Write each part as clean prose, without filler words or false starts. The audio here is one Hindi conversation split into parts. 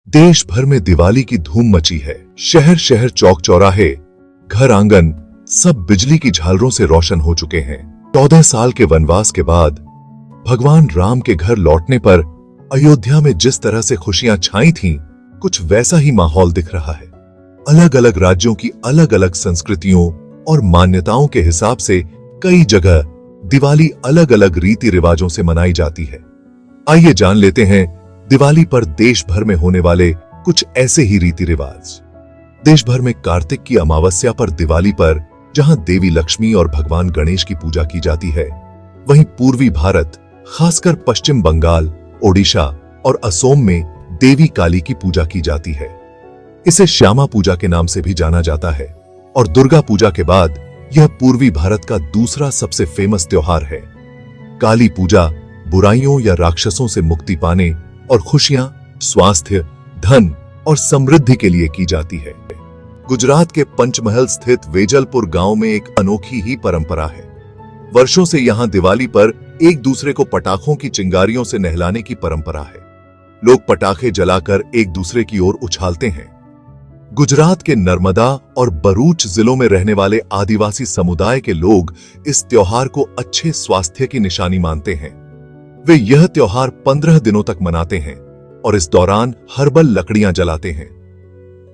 देश भर में दिवाली की धूम मची है। शहर शहर, चौक चौराहे, घर आंगन सब बिजली की झालरों से रोशन हो चुके हैं। 14 साल के वनवास के बाद भगवान राम के घर लौटने पर अयोध्या में जिस तरह से खुशियां छाई थीं, कुछ वैसा ही माहौल दिख रहा है। अलग अलग राज्यों की अलग अलग संस्कृतियों और मान्यताओं के हिसाब से कई जगह दिवाली अलग अलग रीति रिवाजों से मनाई जाती है। आइए जान लेते हैं दिवाली पर देश भर में होने वाले कुछ ऐसे ही रीति रिवाज। देश भर में कार्तिक की अमावस्या पर दिवाली पर जहां देवी लक्ष्मी और भगवान गणेश की पूजा की जाती है, वहीं पूर्वी भारत, खासकर पश्चिम बंगाल, ओडिशा और असोम में देवी काली की पूजा की जाती है। इसे श्यामा पूजा के नाम से भी जाना जाता है और दुर्गा पूजा के बाद यह पूर्वी भारत का दूसरा सबसे फेमस त्योहार है। काली पूजा बुराइयों या राक्षसों से मुक्ति पाने और खुशियां, स्वास्थ्य, धन और समृद्धि के लिए की जाती है। गुजरात के पंचमहल स्थित वेजलपुर गांव में एक अनोखी ही परंपरा है। वर्षों से यहां दिवाली पर एक दूसरे को पटाखों की चिंगारियों से नहलाने की परंपरा है। लोग पटाखे जलाकर एक दूसरे की ओर उछालते हैं। गुजरात के नर्मदा और भरूच जिलों में रहने वाले आदिवासी समुदाय के लोग इस त्योहार को अच्छे स्वास्थ्य की निशानी मानते हैं। वे यह त्योहार 15 दिनों तक मनाते हैं और इस दौरान हर्बल लकड़ियां जलाते हैं।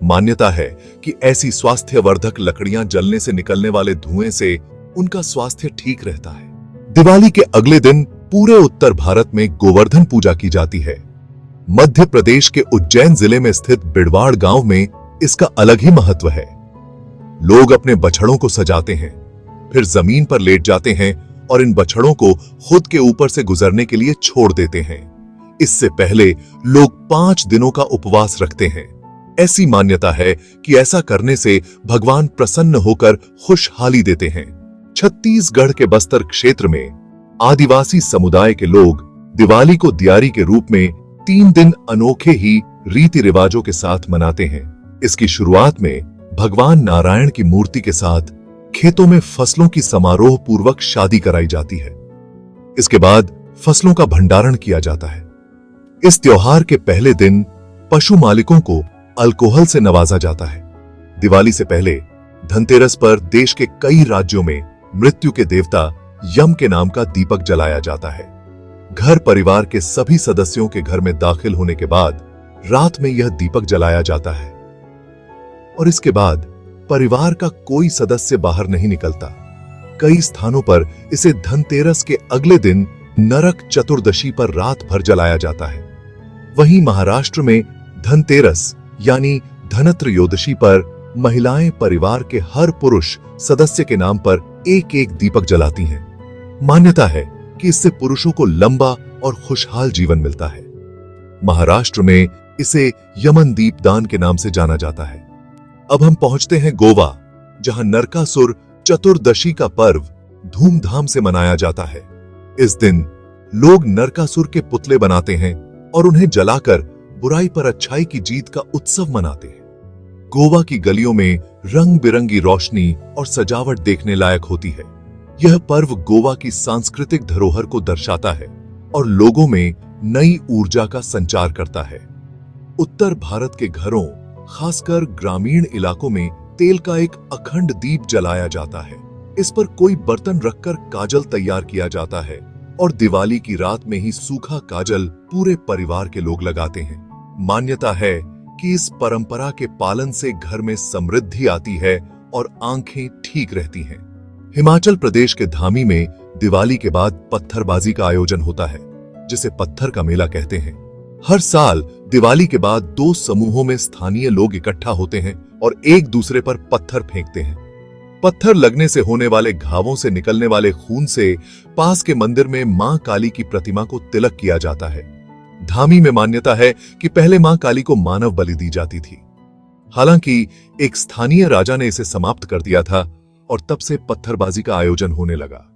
मान्यता है कि ऐसी स्वास्थ्यवर्धक लकड़ियां जलने से निकलने वाले धुएं से उनका स्वास्थ्य ठीक रहता है। दिवाली के अगले दिन पूरे उत्तर भारत में गोवर्धन पूजा की जाती है। मध्य प्रदेश के उज्जैन जिले में स्थित बिड़वाड़ गांव में इसका अलग ही महत्व है। लोग अपने बछड़ों को सजाते हैं, फिर जमीन पर लेट जाते हैं और इन बछड़ों को खुद के ऊपर से गुजरने के लिए छोड़ देते हैं। इससे पहले लोग 5 दिनों का उपवास रखते हैं। ऐसी मान्यता है कि ऐसा करने से भगवान प्रसन्न होकर खुशहाली देते हैं। छत्तीसगढ़ के बस्तर क्षेत्र में आदिवासी समुदाय के लोग दिवाली को दियारी के रूप में 3 दिन अनोखे ही रीति रिवाजों के साथ मनाते हैं। इसकी शुरुआत में भगवान नारायण की मूर्ति के साथ खेतों में फसलों की समारोह पूर्वक शादी कराई जाती है। इसके बाद फसलों का भंडारण किया जाता है। इस त्योहार के पहले दिन पशु मालिकों को अल्कोहल से नवाजा जाता है। दिवाली से पहले धनतेरस पर देश के कई राज्यों में मृत्यु के देवता यम के नाम का दीपक जलाया जाता है। घर परिवार के सभी सदस्यों के घर में दाखिल होने के बाद रात में यह दीपक जलाया जाता है और इसके बाद परिवार का कोई सदस्य बाहर नहीं निकलता। कई स्थानों पर इसे धनतेरस के अगले दिन नरक चतुर्दशी पर रात भर जलाया जाता है। वहीं महाराष्ट्र में धनतेरस यानी धनत्रयोदशी पर महिलाएं परिवार के हर पुरुष सदस्य के नाम पर एक एक दीपक जलाती हैं। मान्यता है कि इससे पुरुषों को लंबा और खुशहाल जीवन मिलता है। महाराष्ट्र में इसे यमन दीपदान के नाम से जाना जाता है। अब हम पहुंचते हैं गोवा, जहां नरकासुर चतुर्दशी का पर्व धूमधाम से मनाया जाता है। इस दिन लोग नरकासुर के पुतले बनाते हैं और उन्हें जलाकर बुराई पर अच्छाई की जीत का उत्सव मनाते हैं। गोवा की गलियों में रंग बिरंगी रोशनी और सजावट देखने लायक होती है। यह पर्व गोवा की सांस्कृतिक धरोहर को दर्शाता है और लोगों में नई ऊर्जा का संचार करता है। उत्तर भारत के घरों, खासकर ग्रामीण इलाकों में तेल का एक अखंड दीप जलाया जाता है। इस पर कोई बर्तन रखकर काजल तैयार किया जाता है और दिवाली की रात में ही सूखा काजल पूरे परिवार के लोग लगाते हैं। मान्यता है कि इस परंपरा के पालन से घर में समृद्धि आती है और आंखें ठीक रहती हैं। हिमाचल प्रदेश के धामी में दिवाली के बाद पत्थरबाजी का आयोजन होता है, जिसे पत्थर का मेला कहते हैं। हर साल दिवाली के बाद 2 समूहों में स्थानीय लोग इकट्ठा होते हैं और एक दूसरे पर पत्थर फेंकते हैं। पत्थर लगने से होने वाले घावों से निकलने वाले खून से पास के मंदिर में मां काली की प्रतिमा को तिलक किया जाता है। धामी में मान्यता है कि पहले मां काली को मानव बलि दी जाती थी। हालांकि एक स्थानीय राजा ने इसे समाप्त कर दिया था और तब से पत्थरबाजी का आयोजन होने लगा।